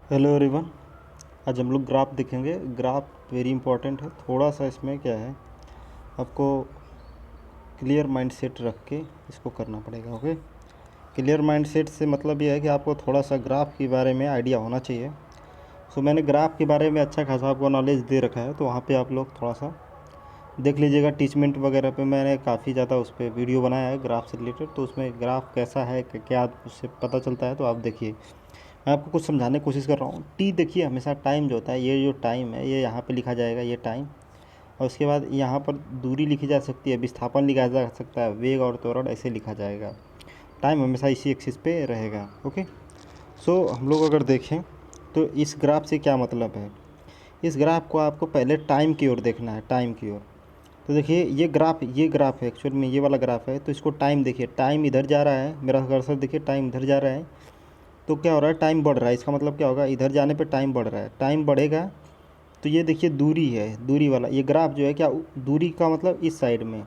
Hello everyone. आज हम लोग ग्राफ देखेंगे। ग्राफ वेरी इंपॉर्टेंट है। थोड़ा सा इसमें क्या है, आपको क्लियर माइंडसेट रख के इसको करना पड़ेगा। ओके, क्लियर माइंडसेट से मतलब ये है कि आपको थोड़ा सा ग्राफ के बारे में आइडिया होना चाहिए। सो मैंने ग्राफ के बारे में अच्छा खासा आपको नॉलेज दे रखा है, तो वहाँ पे आप लोग थोड़ा सा देख लीजिएगा। टीचमेंट वगैरह पे मैंने काफ़ी ज़्यादा उस पर वीडियो बनाया है ग्राफ से रिलेटेड, तो उसमें ग्राफ कैसा है क्या उससे पता चलता है, तो आप देखिए। मैं आपको कुछ समझाने की कोशिश कर रहा हूँ। टी देखिए, हमेशा टाइम जो होता है, ये जो टाइम है ये यहाँ पे लिखा जाएगा, ये टाइम। और उसके बाद यहाँ पर दूरी लिखी जा सकती है, विस्थापन लिखा जा सकता है, वेग और त्वरण ऐसे लिखा जाएगा। टाइम हमेशा इसी एक्सिस पे रहेगा। ओके, सो हम लोग अगर देखें तो इस ग्राफ से क्या मतलब है। इस ग्राफ को आपको पहले टाइम की ओर देखना है, टाइम की ओर। तो देखिए ये ग्राफ है, एक्चुअल में ये वाला ग्राफ है। तो इसको टाइम देखिए, टाइम इधर जा रहा है, मेरा कर्सर देखिए, टाइम इधर जा रहा है। तो क्या हो रहा है, टाइम बढ़ रहा है। इसका मतलब क्या होगा, इधर जाने पे टाइम बढ़ रहा है, टाइम बढ़ेगा। तो ये देखिए दूरी है, दूरी वाला ये ग्राफ जो है, क्या दूरी का मतलब इस साइड में।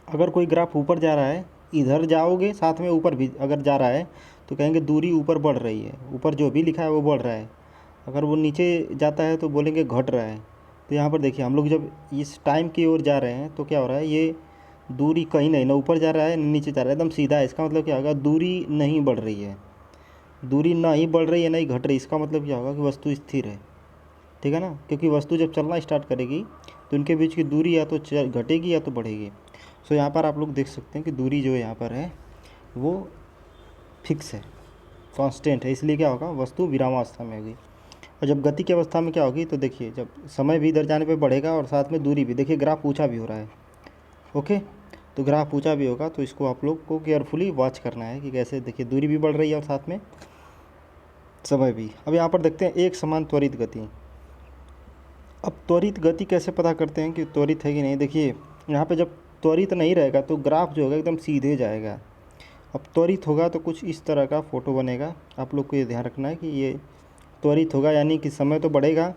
अगर कोई ग्राफ ऊपर जा रहा है, इधर जाओगे साथ में ऊपर भी अगर जा रहा है, तो कहेंगे दूरी ऊपर बढ़ रही है, ऊपर जो भी लिखा है वो बढ़ रहा है। अगर वो नीचे जाता है तो बोलेंगे घट रहा है। तो यहाँ पर देखिए, हम लोग जब इस टाइम की ओर जा रहे हैं तो क्या हो रहा है, ये दूरी कहीं नहीं, ना ऊपर जा रहा है ना नीचे जा रहा है, एकदम सीधा है। इसका मतलब क्या होगा, दूरी नहीं बढ़ रही है। दूरी ना ही बढ़ रही है ना ही घट रही। इसका मतलब क्या होगा कि वस्तु स्थिर है। ठीक है ना, क्योंकि वस्तु जब चलना स्टार्ट करेगी तो इनके बीच की दूरी या तो घटेगी या तो बढ़ेगी। सो यहाँ पर आप लोग देख सकते हैं कि दूरी जो यहाँ पर है वो फिक्स है, कांस्टेंट है। इसलिए क्या होगा, वस्तु विरामावस्था में होगी। और जब गति की अवस्था में क्या होगी, तो देखिए जब समय भी इधर जाने पे बढ़ेगा और साथ में दूरी भी। देखिए ग्राफ ऊंचा भी हो रहा है। ओके, तो ग्राफ ऊंचा भी होगा, तो इसको आप लोग को केयरफुली वॉच करना है कि कैसे। देखिए दूरी भी बढ़ रही है और साथ में समय भी। अब यहाँ पर देखते हैं एक समान त्वरित गति। अब त्वरित गति कैसे पता करते हैं कि त्वरित है कि नहीं। देखिए यहाँ पे जब त्वरित नहीं रहेगा तो ग्राफ जो होगा एकदम सीधे जाएगा। अब त्वरित होगा तो कुछ इस तरह का फ़ोटो बनेगा। आप लोग को ये ध्यान रखना है कि ये त्वरित होगा, यानी कि समय तो बढ़ेगा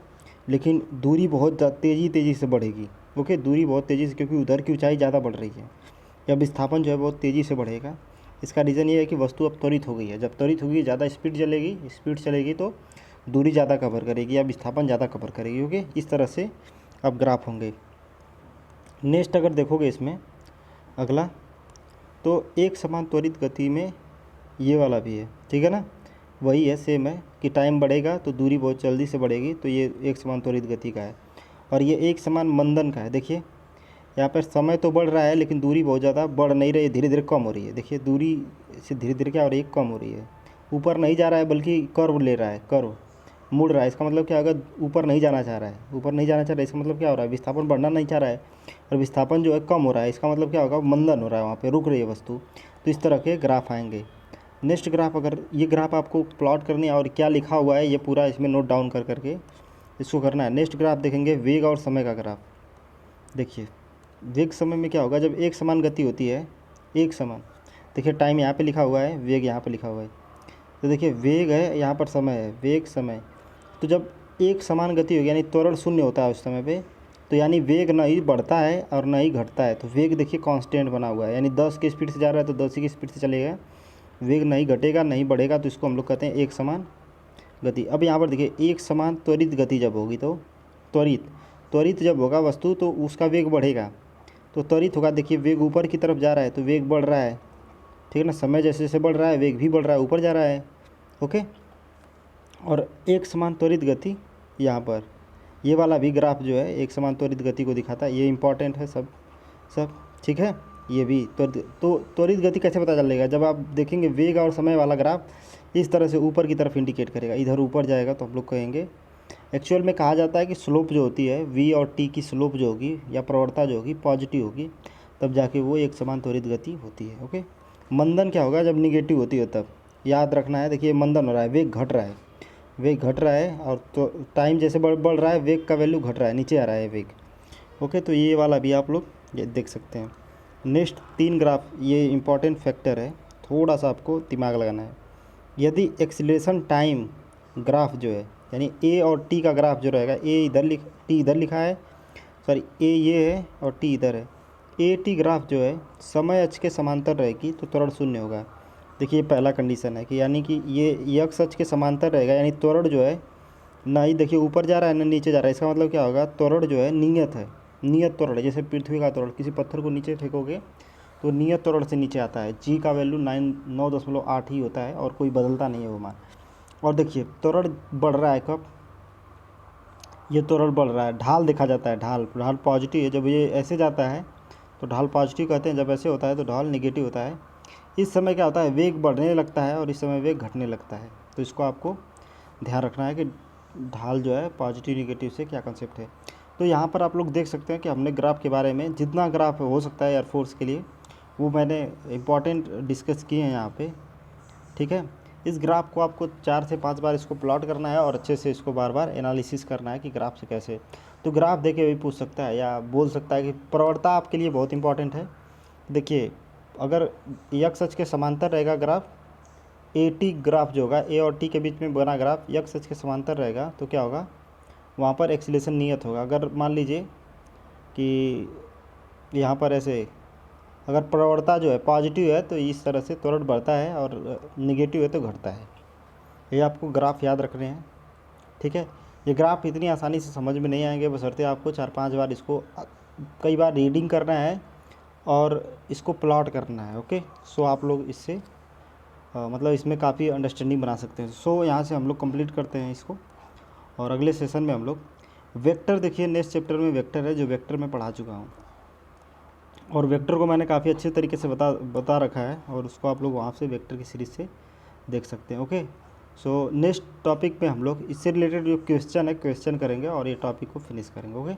लेकिन दूरी बहुत तेज़ी से बढ़ेगी। ओके, दूरी बहुत तेज़ी से, क्योंकि उधर की ऊंचाई ज़्यादा बढ़ रही है। या विस्थापन जो है बहुत तेज़ी से बढ़ेगा। इसका रीज़न ये है कि वस्तु अब त्वरित हो गई है। जब त्वरित होगी, ज़्यादा स्पीड चलेगी तो दूरी ज़्यादा कवर करेगी या विस्थापन ज़्यादा कवर करेगी। ओके, इस तरह से अब ग्राफ होंगे। नेक्स्ट अगर देखोगे इसमें अगला, तो एक समान त्वरित गति में ये वाला भी है। ठीक है ना, वही है, सेम है कि टाइम बढ़ेगा तो दूरी बहुत जल्दी से बढ़ेगी। तो ये एक समान त्वरित गति का है। और ये एक समान मंदन का है। देखिए यहाँ पर समय तो बढ़ रहा है लेकिन दूरी बहुत ज़्यादा बढ़ नहीं रही है, धीरे धीरे कम हो रही है। देखिए दूरी से धीरे धीरे क्या हो रही है, कम हो रही है। ऊपर नहीं जा रहा है बल्कि कर्व ले रहा है, कर्व मुड़ रहा है। इसका मतलब क्या होगा, ऊपर नहीं जाना चाह रहा है, ऊपर नहीं जाना चाह रहा है। इसका मतलब क्या हो रहा है, विस्थापन बढ़ना नहीं चाह रहा है और विस्थापन जो है कम हो रहा है। इसका मतलब क्या होगा, मंदन हो रहा है, वहाँ पे रुक रही है वस्तु। तो इस तरह के ग्राफ आएंगे। नेक्स्ट ग्राफ, अगर ये ग्राफ आपको प्लॉट करनी है और क्या लिखा हुआ है ये पूरा इसमें नोट डाउन कर करके इसको करना है। नेक्स्ट ग्राफ देखेंगे वेग और समय का ग्राफ। देखिए वेग समय में क्या होगा, जब एक समान गति होती है, एक समान। देखिए टाइम यहाँ पे लिखा हुआ है, वेग यहाँ पे लिखा हुआ है। तो देखिए वेग है, यहाँ पर समय है, वेग समय। तो जब एक समान गति होगी यानी त्वरण शून्य होता है उस समय पे, तो यानी वेग ना ही बढ़ता है और ना ही घटता है। तो वेग देखिए कांस्टेंट बना हुआ है, यानी 10 की स्पीड से जा रहा है तो 10 की स्पीड से चलेगा। वेग नहीं घटेगा नहीं बढ़ेगा, तो इसको हम लोग कहते हैं एक समान गति। अब यहाँ पर देखिए एक समान त्वरित गति जब होगी, तो त्वरित त्वरित जब होगा वस्तु तो उसका वेग बढ़ेगा। तो त्वरित होगा, देखिए वेग ऊपर की तरफ जा रहा है तो वेग बढ़ रहा है। ठीक है ना, समय जैसे जैसे बढ़ रहा है वेग भी बढ़ रहा है, ऊपर जा रहा है। ओके, और एक समान त्वरित गति यहाँ पर ये वाला भी ग्राफ जो है एक समान त्वरित गति को दिखाता है। ये इंपॉर्टेंट है सब सब। ठीक है, ये भी त्वरित। तो त्वरित गति कैसे पता चलेगा, जब आप देखेंगे वेग और समय वाला ग्राफ इस तरह से ऊपर की तरफ इंडिकेट करेगा, इधर ऊपर जाएगा तो हम लोग कहेंगे। एक्चुअल में कहा जाता है कि स्लोप जो होती है वी और टी की स्लोप जो होगी या प्रवणता जो होगी पॉजिटिव होगी, तब जाके वो एक समान त्वरित गति होती है। ओके, मंदन क्या होगा, जब निगेटिव होती है तब। याद रखना है, देखिए मंदन हो रहा है, वेग घट रहा है, वेग घट रहा है। और तो टाइम जैसे बढ़ रहा है वेग का वैल्यू घट रहा है, नीचे आ रहा है वेग। ओके, तो ये वाला भी आप लोग ये देख सकते हैं। नेक्स्ट 3 ग्राफ, ये इंपॉर्टेंट फैक्टर है, थोड़ा सा आपको दिमाग लगाना है। यदि एक्सीलरेशन टाइम ग्राफ जो है, यानी ए और टी का ग्राफ जो रहेगा, टी इधर लिखा है, सॉरी ए ये है और टी इधर है। ए टी ग्राफ जो है समय अक्ष के समांतर रहेगी तो त्वरण शून्य होगा। देखिए ये पहला कंडीशन है कि यानी कि ये x अक्ष के समांतर रहेगा, यानी त्वरण जो है ना ही देखिए ऊपर जा रहा है ना नीचे जा रहा है। इसका मतलब क्या होगा, त्वरण जो है नियत है, नियत त्वरण है। जैसे पृथ्वी का त्वरण, किसी पत्थर को नीचे फेंकोगे तो नियत त्वरण से नीचे आता है। जी का वैल्यू 9.8 ही होता है और कोई बदलता नहीं है वो मान। और देखिए त्वरण बढ़ रहा है कब, ये त्वरण बढ़ रहा है, ढाल देखा जाता है, ढाल ढाल पॉजिटिव है। जब ये ऐसे जाता है तो ढाल पॉजिटिव कहते हैं, जब ऐसे होता है तो ढाल नेगेटिव होता है। इस समय क्या होता है, वेग बढ़ने लगता है और इस समय वेग घटने लगता है। तो इसको आपको ध्यान रखना है कि ढाल जो है पॉजिटिव नेगेटिव से क्या कंसेप्ट है। तो यहाँ पर आप लोग देख सकते हैं कि हमने ग्राफ के बारे में जितना ग्राफ हो सकता है एयरफोर्स के लिए वो मैंने इम्पॉर्टेंट डिस्कस किए हैं यहाँ पे, ठीक है। इस ग्राफ को आपको 4 से 5 बार इसको प्लॉट करना है और अच्छे से इसको बार बार एनालिसिस करना है कि ग्राफ से कैसे। तो ग्राफ देखे भी पूछ सकता है या बोल सकता है कि प्रवणता आपके लिए बहुत इंपॉर्टेंट है। देखिए अगर x अक्ष के समांतर रहेगा ग्राफ, ए टी ग्राफ जो होगा, ए और टी के बीच में बना ग्राफ x अक्ष के समांतर रहेगा तो क्या होगा, वहाँ पर एक्सीलरेशन नियत होगा। अगर मान लीजिए कि यहाँ पर ऐसे अगर प्रवणता जो है पॉजिटिव है तो इस तरह से त्वरण बढ़ता है और निगेटिव है तो घटता है। ये आपको ग्राफ याद रखने हैं, ठीक है। ये ग्राफ इतनी आसानी से समझ में नहीं आएंगे, बशर्ते आपको 4-5 बार इसको कई बार रीडिंग करना है और इसको प्लॉट करना है, ओके। सो आप लोग इससे मतलब इसमें काफ़ी अंडरस्टैंडिंग बना सकते हैं। सो यहाँ से हम लोग कंप्लीट करते हैं इसको और अगले सेशन में हम लोग वेक्टर, देखिए नेक्स्ट चैप्टर में वेक्टर है जो वेक्टर मैं पढ़ा चुका हूँ और वेक्टर को मैंने काफ़ी अच्छे तरीके से बता रखा है और उसको आप लोग वहाँ से वेक्टर की सीरीज़ से देख सकते हैं, ओके। सो नेक्स्ट टॉपिक पे हम लोग इससे रिलेटेड जो क्वेश्चन है क्वेश्चन करेंगे और ये टॉपिक को फिनिश करेंगे, ओके।